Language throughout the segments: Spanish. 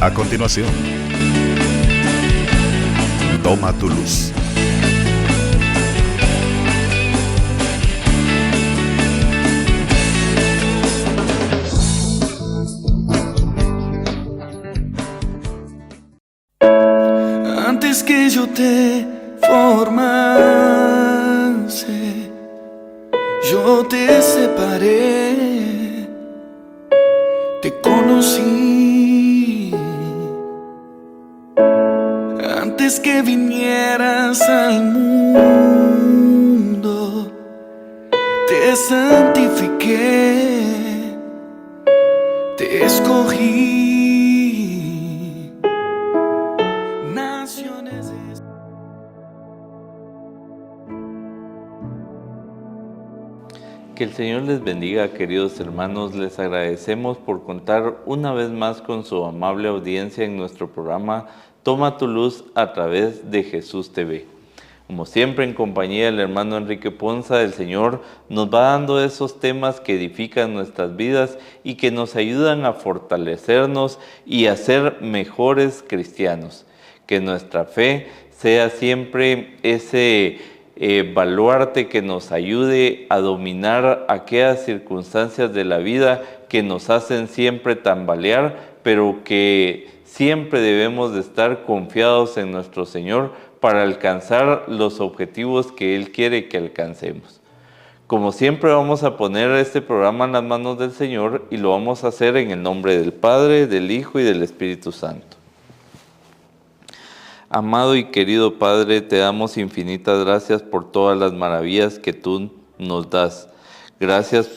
A continuación, Toma tu luz. Antes que yo te formase, yo te separé, te conocí. Antes que vinieras al mundo, te santifiqué, te escogí. Naciones de... Que el Señor les bendiga, queridos hermanos. Les agradecemos por contar una vez más con su amable audiencia en nuestro programa Toma tu luz a través de Jesús TV. Como siempre, en compañía del hermano Enrique Ponza, el Señor nos va dando esos temas que edifican nuestras vidas y que nos ayudan a fortalecernos y a ser mejores cristianos. Que nuestra fe sea siempre ese baluarte que nos ayude a dominar aquellas circunstancias de la vida que nos hacen siempre tambalear, pero que siempre debemos de estar confiados en nuestro Señor para alcanzar los objetivos que Él quiere que alcancemos. Como siempre, vamos a poner este programa en las manos del Señor y lo vamos a hacer en el nombre del Padre, del Hijo y del Espíritu Santo. Amado y querido Padre, te damos infinitas gracias por todas las maravillas que tú nos das. Gracias,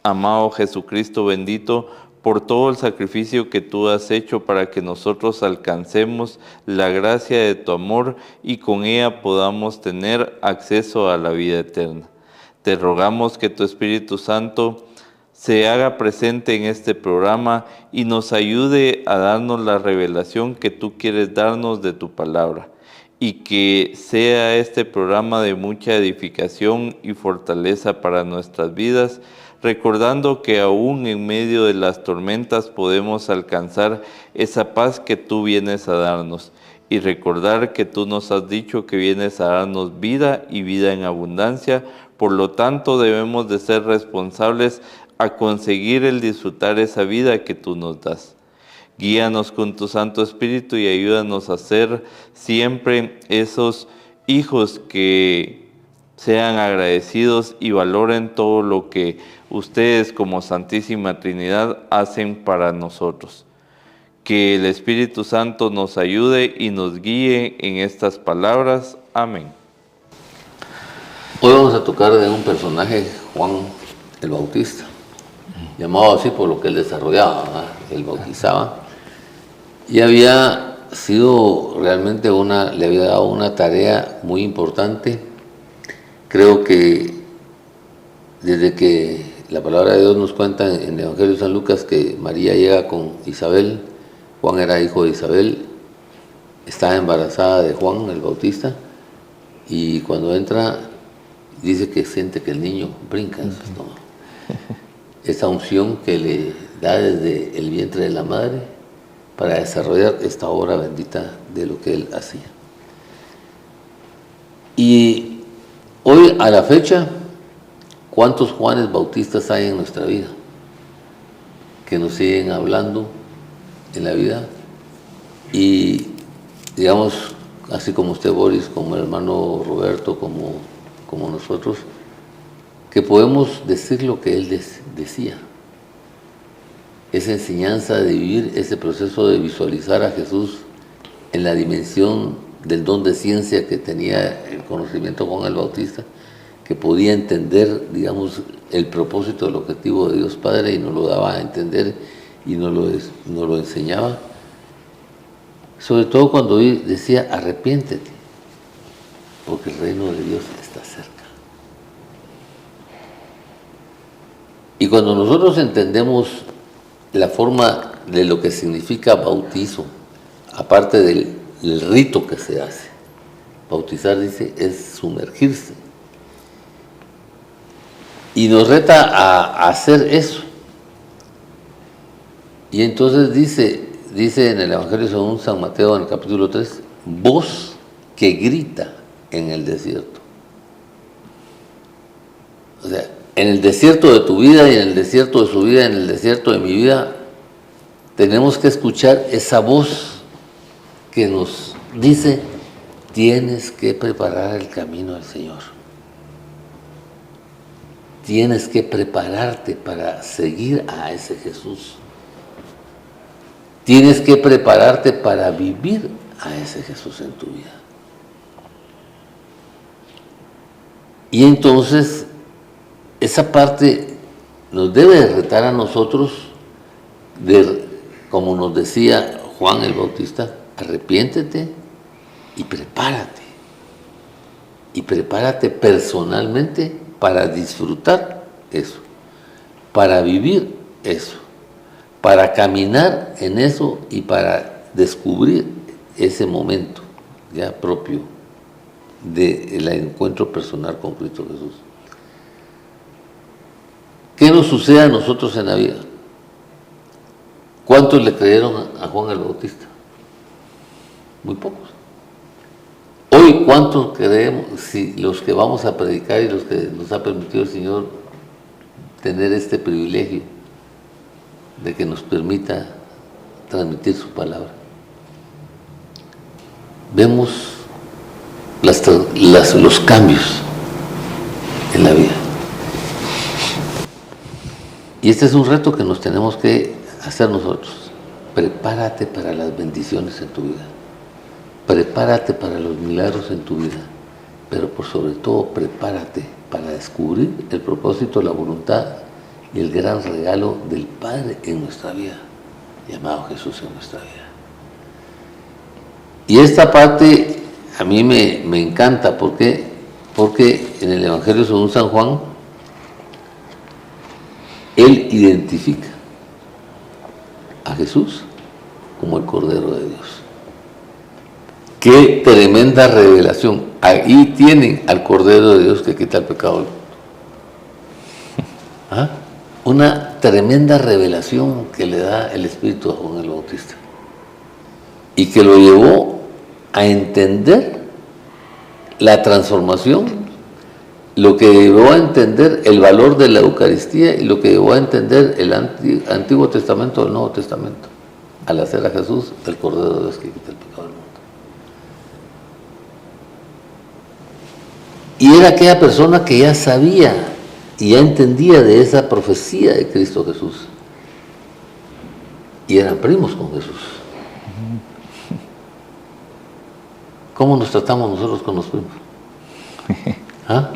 amado Jesucristo bendito, por todo el sacrificio que tú has hecho para que nosotros alcancemos la gracia de tu amor y con ella podamos tener acceso a la vida eterna. Te rogamos que tu Espíritu Santo se haga presente en este programa y nos ayude a darnos la revelación que tú quieres darnos de tu palabra, y que sea este programa de mucha edificación y fortaleza para nuestras vidas, recordando que aún en medio de las tormentas podemos alcanzar esa paz que tú vienes a darnos, y recordar que tú nos has dicho que vienes a darnos vida y vida en abundancia. Por lo tanto, debemos de ser responsables a conseguir el disfrutar esa vida que tú nos das. Guíanos con tu Santo Espíritu y ayúdanos a ser siempre esos hijos que sean agradecidos y valoren todo lo que ustedes como Santísima Trinidad hacen para nosotros. Que el Espíritu Santo nos ayude y nos guíe en estas palabras. Amén. Hoy vamos a tocar de un personaje, Juan el Bautista, llamado así por lo que él desarrollaba, ¿verdad? Él bautizaba, y había sido realmente le había dado una tarea muy importante. Creo que desde que la palabra de Dios nos cuenta en el Evangelio de San Lucas que María llega con Isabel, Juan era hijo de Isabel, estaba embarazada de Juan el Bautista, y cuando entra dice que siente que el niño brinca en su estómago. Esa unción que le da desde el vientre de la madre para desarrollar esta obra bendita de lo que él hacía. Y hoy, a la fecha, ¿cuántos Juanes Bautistas hay en nuestra vida que nos siguen hablando en la vida? Y digamos, así como usted, Boris, como el hermano Roberto, como nosotros, que podemos decir lo que él decía. Esa enseñanza de vivir ese proceso de visualizar a Jesús en la dimensión del don de ciencia que tenía el conocimiento Juan el Bautista, que podía entender, digamos, el propósito, el objetivo de Dios Padre, y nos lo daba a entender y nos lo enseñaba. Sobre todo cuando decía, arrepiéntete, porque el reino de Dios está cerca. Y cuando nosotros entendemos la forma de lo que significa bautizo, aparte del rito que se hace, bautizar, dice, es sumergirse. Y nos reta a hacer eso. Y entonces dice, dice en el Evangelio según San Mateo en el capítulo 3, voz que grita en el desierto. O sea, en el desierto de tu vida y en el desierto de su vida, en el desierto de mi vida, tenemos que escuchar esa voz que nos dice, tienes que preparar el camino del Señor. Tienes que prepararte para seguir a ese Jesús. Tienes que prepararte para vivir a ese Jesús en tu vida. Y entonces, esa parte nos debe de retar a nosotros, como nos decía Juan el Bautista, arrepiéntete y prepárate. Y prepárate personalmente para disfrutar eso, para vivir eso, para caminar en eso y para descubrir ese momento ya propio del encuentro personal con Cristo Jesús. ¿Qué nos sucede a nosotros en la vida? ¿Cuántos le creyeron a Juan el Bautista? Muy pocos. Hoy, ¿cuántos creemos? Si los que vamos a predicar y los que nos ha permitido el Señor tener este privilegio de que nos permita transmitir su palabra, vemos los cambios en la vida. Y este es un reto que nos tenemos que hacer nosotros. Prepárate para las bendiciones en tu vida. Prepárate para los milagros en tu vida. Pero por sobre todo, prepárate para descubrir el propósito, la voluntad y el gran regalo del Padre en nuestra vida, llamado Jesús en nuestra vida. Y esta parte a mí me encanta. ¿Por qué? Porque en el Evangelio según San Juan, él identifica a Jesús como el Cordero de Dios. ¡Qué tremenda revelación! Ahí tienen al Cordero de Dios que quita el pecado del mundo. ¿Ah? Una tremenda revelación que le da el Espíritu a Juan el Bautista. Y que lo llevó a entender la transformación, lo que llevó a entender el valor de la Eucaristía y lo que llevó a entender el Antiguo Testamento del Nuevo Testamento, al hacer a Jesús el Cordero de Dios que quita el pecado del mundo. Y era aquella persona que ya sabía y ya entendía de esa profecía de Cristo Jesús. Y eran primos con Jesús. ¿Cómo nos tratamos nosotros con los primos? ¿Ah?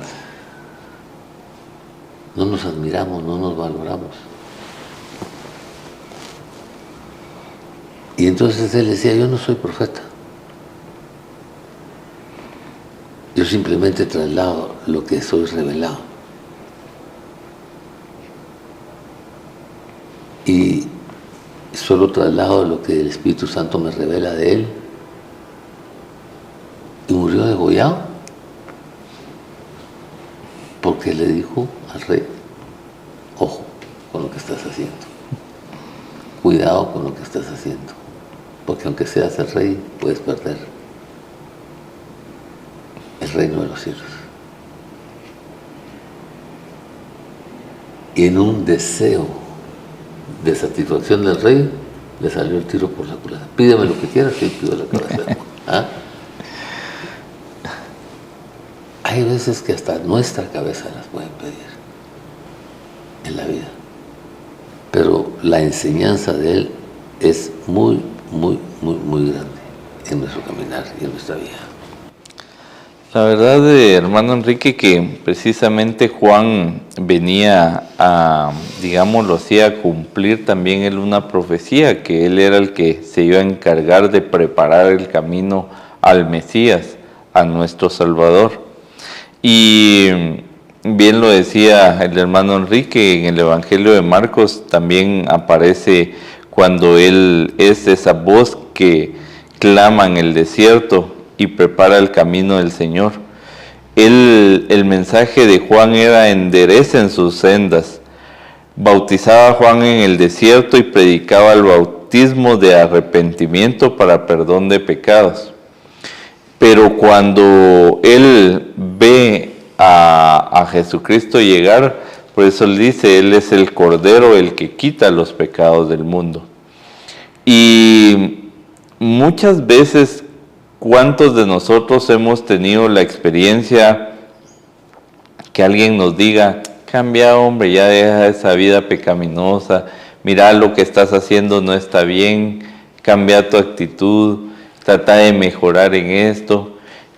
No nos admiramos, no nos valoramos. Y entonces él decía, yo no soy profeta. Yo simplemente traslado lo que soy revelado. Y solo traslado lo que el Espíritu Santo me revela de él. Y murió degollado porque le dijo al rey, ojo con lo que estás haciendo, cuidado con lo que estás haciendo, porque aunque seas el rey puedes perder el reino de los cielos. Y en un deseo de satisfacción del rey le salió el tiro por la culata. Pídeme lo que quieras que pido la cabeza. ¿Ah? Hay veces que hasta nuestra cabeza las pueden pedir en la vida. Pero la enseñanza de él es muy, muy, muy, muy grande en nuestro caminar y en nuestra vida. La verdad, hermano Enrique, que precisamente Juan venía a, digámoslo así, a cumplir también él una profecía, que él era el que se iba a encargar de preparar el camino al Mesías, a nuestro Salvador. Y bien lo decía el hermano Enrique, en el Evangelio de Marcos también aparece cuando él es esa voz que clama en el desierto y prepara el camino del Señor. El mensaje de Juan era enderecen sus sendas. Bautizaba a Juan en el desierto y predicaba bautismo de arrepentimiento para perdón de pecados. Pero cuando él ve a Jesucristo llegar, por eso él dice, Él es el Cordero, el que quita los pecados del mundo. Y muchas veces, ¿cuántos de nosotros hemos tenido la experiencia que alguien nos diga, cambia hombre, ya deja esa vida pecaminosa, mira lo que estás haciendo no está bien, cambia tu actitud, trata de mejorar en esto?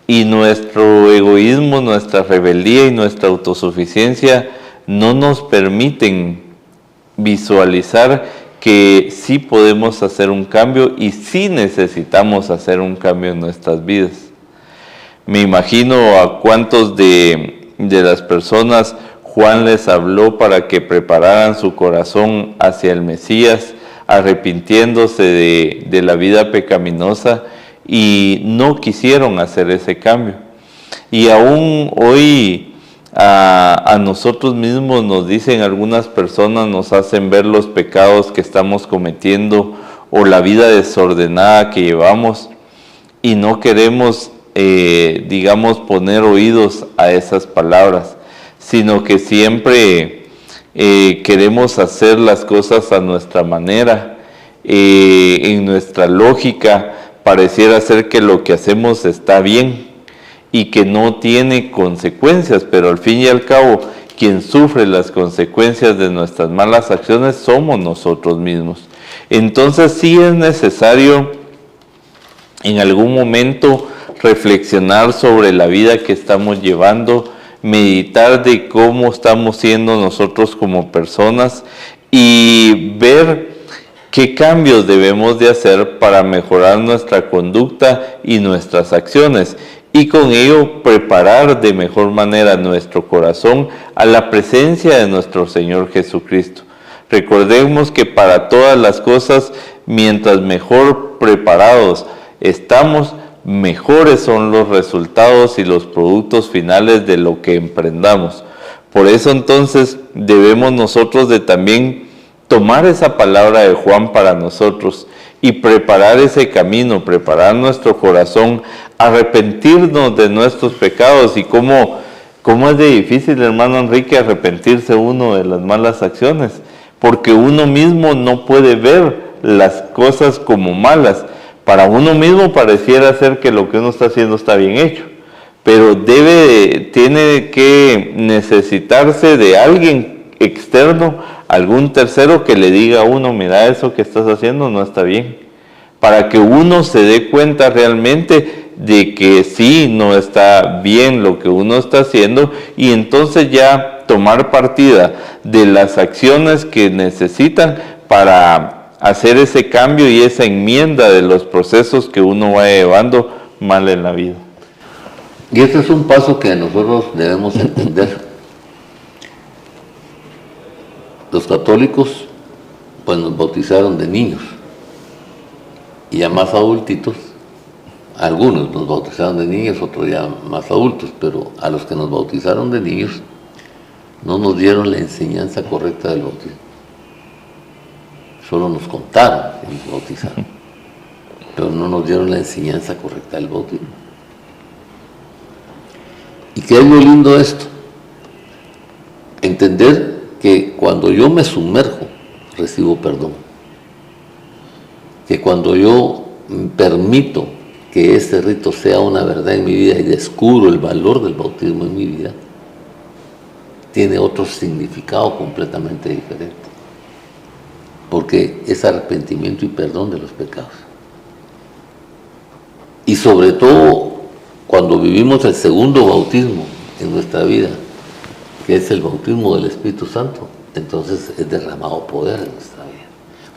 Y nuestro egoísmo, nuestra rebeldía y nuestra autosuficiencia no nos permiten visualizar que sí podemos hacer un cambio y sí necesitamos hacer un cambio en nuestras vidas. Me imagino a cuántos de las personas Juan les habló para que prepararan su corazón hacia el Mesías, arrepintiéndose de la vida pecaminosa, y no quisieron hacer ese cambio. Y aún hoy a nosotros mismos nos dicen algunas personas, nos hacen ver los pecados que estamos cometiendo o la vida desordenada que llevamos, y no queremos, poner oídos a esas palabras, sino que siempre queremos hacer las cosas a nuestra manera, en nuestra lógica. Pareciera ser que lo que hacemos está bien y que no tiene consecuencias, pero al fin y al cabo, quien sufre las consecuencias de nuestras malas acciones somos nosotros mismos. Entonces sí es necesario en algún momento reflexionar sobre la vida que estamos llevando, meditar de cómo estamos siendo nosotros como personas y ver qué cambios debemos de hacer para mejorar nuestra conducta y nuestras acciones, y con ello preparar de mejor manera nuestro corazón a la presencia de nuestro Señor Jesucristo. Recordemos que para todas las cosas, mientras mejor preparados estamos, mejores son los resultados y los productos finales de lo que emprendamos. Por eso entonces debemos nosotros de también tomar esa palabra de Juan para nosotros y preparar ese camino, preparar nuestro corazón, arrepentirnos de nuestros pecados. Y cómo es de difícil, hermano Enrique, arrepentirse uno de las malas acciones, porque uno mismo no puede ver las cosas como malas. Para uno mismo pareciera ser que lo que uno está haciendo está bien hecho, pero tiene que necesitarse de alguien externo, algún tercero que le diga a uno, mira, eso que estás haciendo no está bien, para que uno se dé cuenta realmente de que sí, no está bien lo que uno está haciendo, y entonces ya tomar partida de las acciones que necesitan para hacer ese cambio y esa enmienda de los procesos que uno va llevando mal en la vida. Y este es un paso que nosotros debemos entender. Los católicos pues nos bautizaron de niños, y ya más adultitos, algunos nos bautizaron de niños, otros ya más adultos, pero a los que nos bautizaron de niños no nos dieron la enseñanza correcta del bautismo. Solo nos contaron que nos bautizaron, pero no nos dieron la enseñanza correcta del bautismo. ¿Y qué es lo lindo de esto? Entender que cuando yo me sumerjo, recibo perdón. Que cuando yo permito que ese rito sea una verdad en mi vida y descubro el valor del bautismo en mi vida, tiene otro significado completamente diferente. Porque es arrepentimiento y perdón de los pecados. Y sobre todo, cuando vivimos el segundo bautismo en nuestra vida, que es el bautismo del Espíritu Santo, entonces es derramado poder en nuestra vida.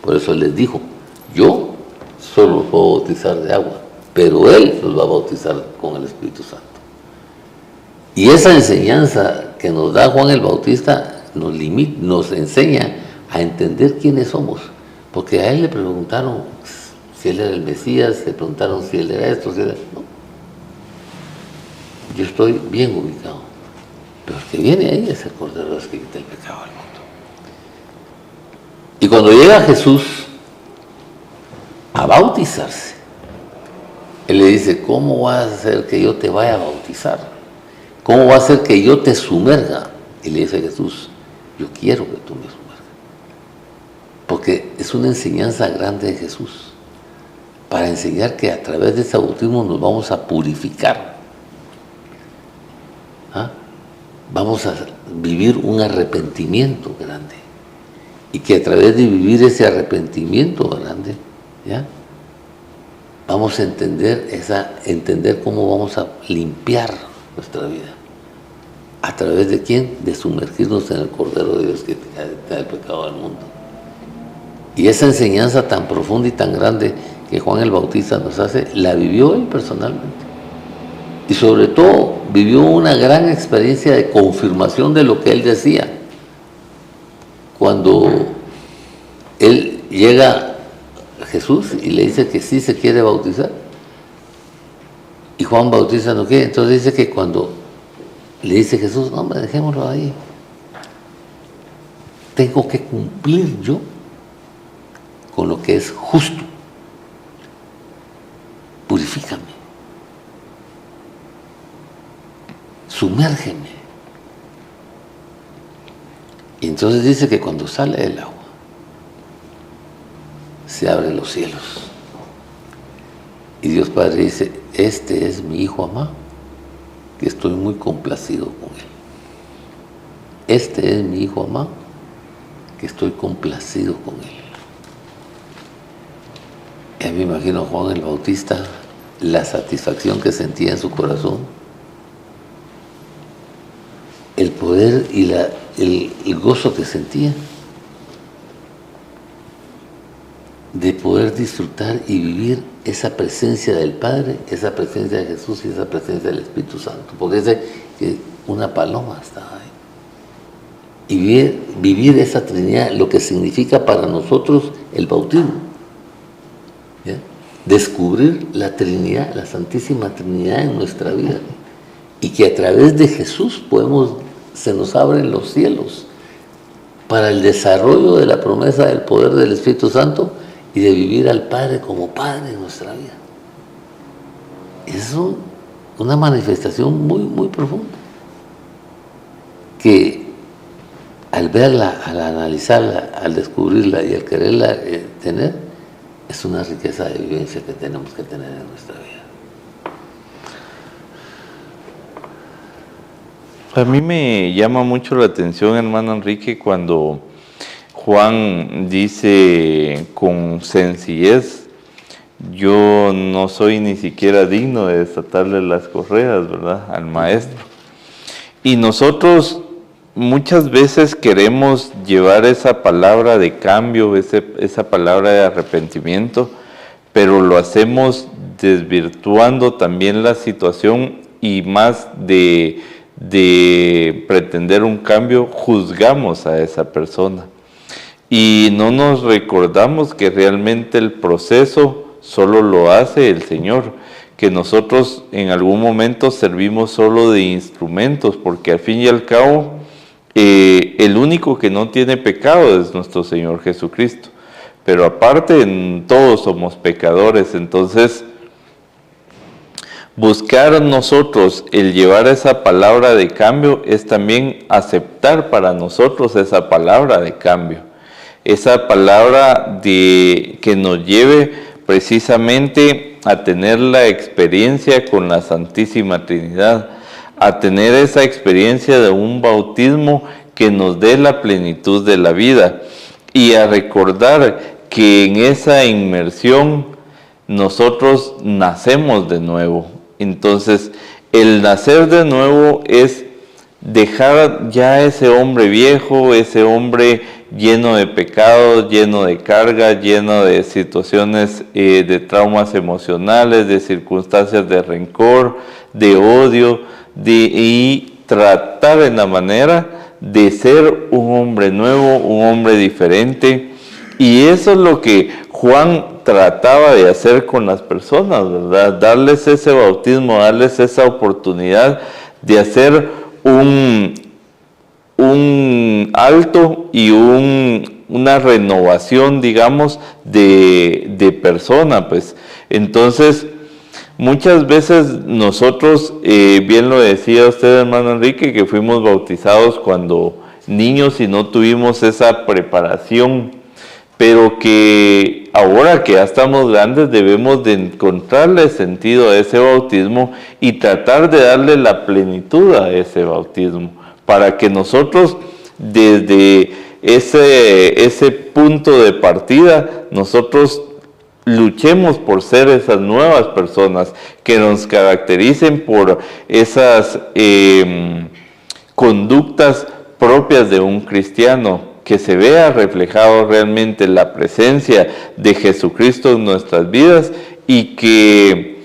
Por eso Él les dijo, yo solo los puedo bautizar de agua, pero Él los va a bautizar con el Espíritu Santo. Y esa enseñanza que nos da Juan el Bautista nos enseña a entender quiénes somos, porque a Él le preguntaron si Él era el Mesías, le preguntaron si Él era esto, si era... No. Yo estoy bien ubicado. Pero el que viene ahí es el Cordero que quita el pecado del mundo. Y cuando llega Jesús, a bautizarse, él le dice, ¿cómo vas a hacer que yo te vaya a bautizar? ¿Cómo va a hacer que yo te sumerga? Y le dice a Jesús, yo quiero que tú me sumergas. Porque es una enseñanza grande de Jesús, para enseñar que a través de ese bautismo nos vamos a purificar. ¿Ah? Vamos a vivir un arrepentimiento grande. Y que a través de vivir ese arrepentimiento grande, ¿ya?, vamos a entender cómo vamos a limpiar nuestra vida. ¿A través de quién? De sumergirnos en el Cordero de Dios que quita el pecado del mundo. Y esa enseñanza tan profunda y tan grande que Juan el Bautista nos hace, la vivió él personalmente. Y sobre todo, vivió una gran experiencia de confirmación de lo que él decía. Cuando él llega a Jesús y le dice que sí se quiere bautizar, y Juan Bautista no quiere, entonces dice que cuando le dice Jesús, no, hombre, dejémoslo ahí, tengo que cumplir yo con lo que es justo. Purifícame, sumérgeme. Y entonces dice que cuando sale del agua, se abren los cielos. Y Dios Padre dice, este es mi Hijo amado, que estoy muy complacido con él. Este es mi Hijo amado, que estoy complacido con él. Y a mí me imagino a Juan el Bautista, la satisfacción que sentía en su corazón, el poder y el gozo que sentía de poder disfrutar y vivir esa presencia del Padre, esa presencia de Jesús y esa presencia del Espíritu Santo. Porque dice que una paloma estaba ahí. Y vivir esa Trinidad, lo que significa para nosotros el bautismo. ¿Ya? Descubrir la Trinidad, la Santísima Trinidad en nuestra vida. Y que a través de Jesús se nos abren los cielos para el desarrollo de la promesa del poder del Espíritu Santo y de vivir al Padre como Padre en nuestra vida. Es una manifestación muy, muy profunda, que al verla, al analizarla, al descubrirla y al quererla tener, es una riqueza de vivencia que tenemos que tener en nuestra vida. A mí me llama mucho la atención, hermano Enrique, cuando Juan dice con sencillez, yo no soy ni siquiera digno de desatarle las correas, ¿verdad?, al maestro. Y nosotros muchas veces queremos llevar esa palabra de cambio, esa palabra de arrepentimiento, pero lo hacemos desvirtuando también la situación y más de pretender un cambio, juzgamos a esa persona. Y no nos recordamos que realmente el proceso solo lo hace el Señor, que nosotros en algún momento servimos solo de instrumentos, porque al fin y al cabo el único que no tiene pecado es nuestro Señor Jesucristo. Pero aparte todos somos pecadores, entonces buscar nosotros el llevar esa palabra de cambio es también aceptar para nosotros esa palabra de cambio. Esa palabra que nos lleve precisamente a tener la experiencia con la Santísima Trinidad, a tener esa experiencia de un bautismo que nos dé la plenitud de la vida y a recordar que en esa inmersión nosotros nacemos de nuevo. Entonces, el nacer de nuevo es dejar ya ese hombre viejo, ese hombre lleno de pecados, lleno de carga, lleno de situaciones de traumas emocionales, de circunstancias de rencor, de odio, y tratar en la manera de ser un hombre nuevo, un hombre diferente. Y eso es lo que Juan trataba de hacer con las personas, ¿verdad? Darles ese bautismo, darles esa oportunidad de hacer un alto y una renovación, digamos, de persona, pues. Entonces, muchas veces nosotros, bien lo decía usted, hermano Enrique, que fuimos bautizados cuando niños y no tuvimos esa preparación, pero que ahora que ya estamos grandes debemos de encontrarle sentido a ese bautismo y tratar de darle la plenitud a ese bautismo, para que nosotros desde ese punto de partida, nosotros luchemos por ser esas nuevas personas que nos caractericen por esas conductas propias de un cristiano, que se vea reflejado realmente la presencia de Jesucristo en nuestras vidas y que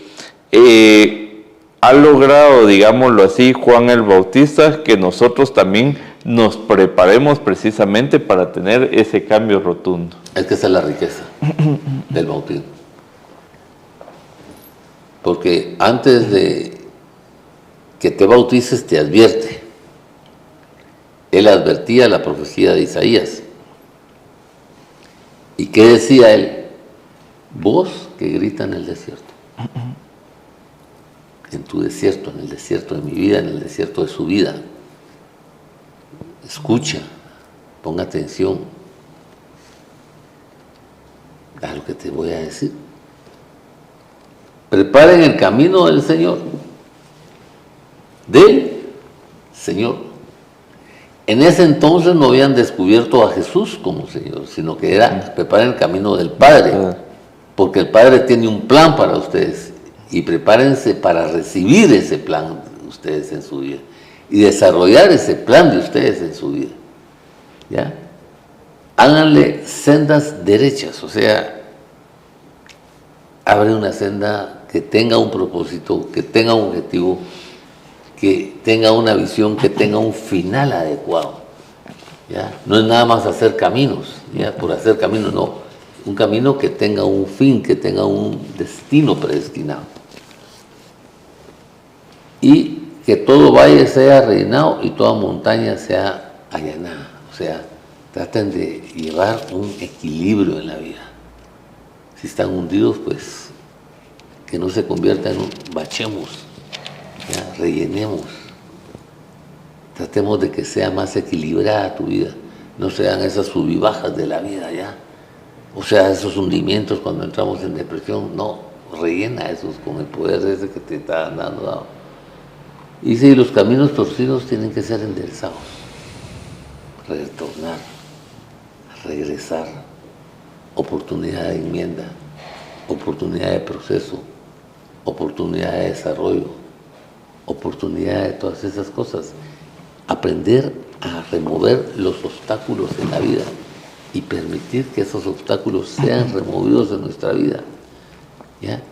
ha logrado, digámoslo así, Juan el Bautista, que nosotros también nos preparemos precisamente para tener ese cambio rotundo. Es que esa es la riqueza del bautismo. Porque antes de que te bautices te advierte. Él advertía la profecía de Isaías. ¿Y qué decía él? Voz que grita en el desierto. En tu desierto, en el desierto de mi vida, en el desierto de su vida. Escucha, ponga atención a lo que te voy a decir. Preparen el camino del Señor. Del Señor. En ese entonces no habían descubierto a Jesús como Señor, sino que era preparen el camino del Padre, porque el Padre tiene un plan para ustedes y prepárense para recibir ese plan de ustedes en su vida y desarrollar ese plan de ustedes en su vida. ¿Ya? Háganle sendas derechas, o sea, abre una senda que tenga un propósito, que tenga un objetivo, que tenga una visión, que tenga un final adecuado. ¿Ya? No es nada más hacer caminos, ¿ya? Por hacer caminos, no. Un camino que tenga un fin, que tenga un destino predestinado. Y que todo valle sea rellenado y toda montaña sea allanada. O sea, traten de llevar un equilibrio en la vida. Si están hundidos, pues que no se convierta en un bachemos. Ya, rellenemos, tratemos de que sea más equilibrada tu vida, no sean esas sub y bajas de la vida, ya, o sea, esos hundimientos cuando entramos en depresión, no, rellena esos con el poder ese que te está dando. Y si los caminos torcidos tienen que ser enderezados, retornar, regresar, oportunidad de enmienda, oportunidad de proceso, oportunidad de desarrollo, oportunidad de todas esas cosas, aprender a remover los obstáculos en la vida y permitir que esos obstáculos sean removidos de nuestra vida. ¿Ya?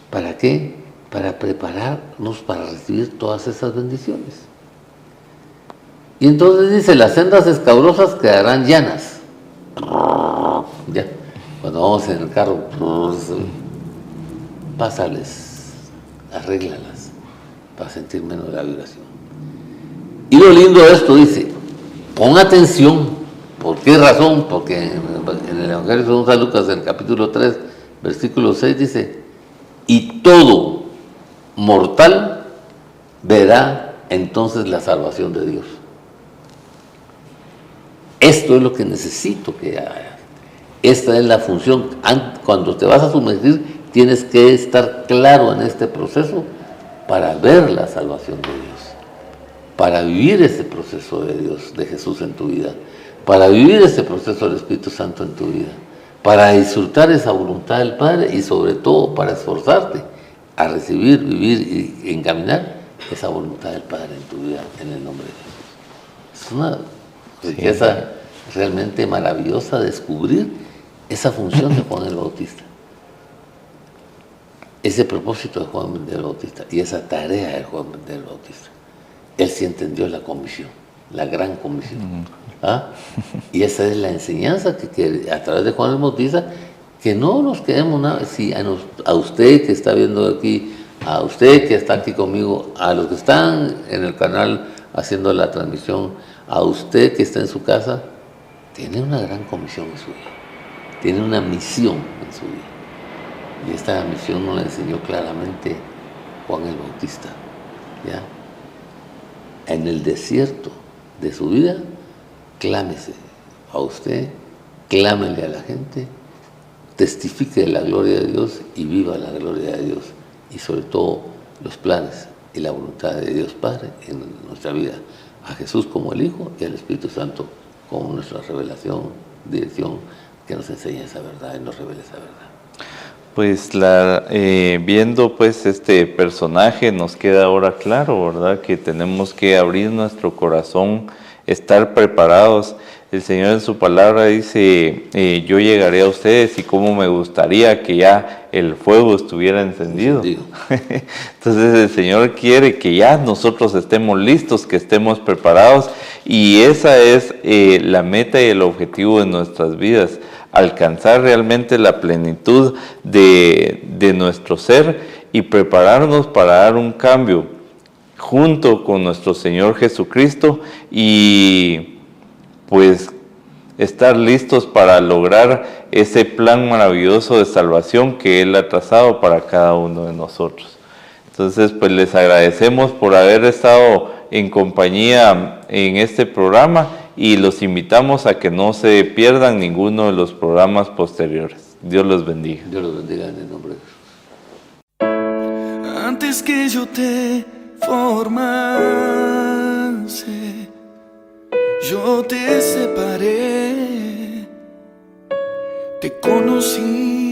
¿Para qué? Para prepararnos para recibir todas esas bendiciones. Y entonces dice, las sendas escabrosas quedarán llanas. Ya, cuando vamos en el carro, pásales, arréglalas para sentir menos la vibración. Y lo lindo de esto dice, pon atención. ¿Por qué razón? Porque en el Evangelio según San Lucas, en el capítulo 3, versículo 6 dice, y todo mortal verá entonces la salvación de Dios. Esto es lo que necesito que haga. Esta es la función. Cuando te vas a sumergir, tienes que estar claro en este proceso para ver la salvación de Dios, para vivir ese proceso de Dios, de Jesús en tu vida, para vivir ese proceso del Espíritu Santo en tu vida, para disfrutar esa voluntad del Padre y sobre todo para esforzarte a recibir, vivir y encaminar esa voluntad del Padre en tu vida, en el nombre de Jesús. Es una riqueza realmente maravillosa descubrir esa función de Juan el Bautista, ese propósito de Juan el Bautista y esa tarea de Juan el Bautista. Él sí entendió la comisión, la gran comisión. ¿Ah? Y esa es la enseñanza que a través de Juan el Bautista, que no nos quedemos nada. Si a usted que está viendo aquí, a usted que está aquí conmigo, a los que están en el canal haciendo la transmisión, a usted que está en su casa, tiene una gran comisión en su vida, tiene una misión en su vida. Y esta misión nos la enseñó claramente Juan el Bautista, ¿ya? En el desierto de su vida, clámese a usted, clámele a la gente, testifique de la gloria de Dios y viva la gloria de Dios. Y sobre todo los planes y la voluntad de Dios Padre en nuestra vida. A Jesús como el Hijo y al Espíritu Santo como nuestra revelación, dirección, que nos enseña esa verdad y nos revela esa verdad. Pues viendo pues este personaje nos queda ahora claro, ¿verdad? Que tenemos que abrir nuestro corazón, estar preparados. El Señor en su palabra dice, yo llegaré a ustedes y cómo me gustaría que ya el fuego estuviera encendido. Entonces el Señor quiere que ya nosotros estemos listos, que estemos preparados, y esa es la meta y el objetivo de nuestras vidas, alcanzar realmente la plenitud de nuestro ser y prepararnos para dar un cambio junto con nuestro Señor Jesucristo y pues estar listos para lograr ese plan maravilloso de salvación que Él ha trazado para cada uno de nosotros. Entonces, pues les agradecemos por haber estado en compañía en este programa y los invitamos a que no se pierdan ninguno de los programas posteriores. Dios los bendiga. Dios los bendiga en el nombre de Jesús. Antes que yo te formase, yo te separé, te conocí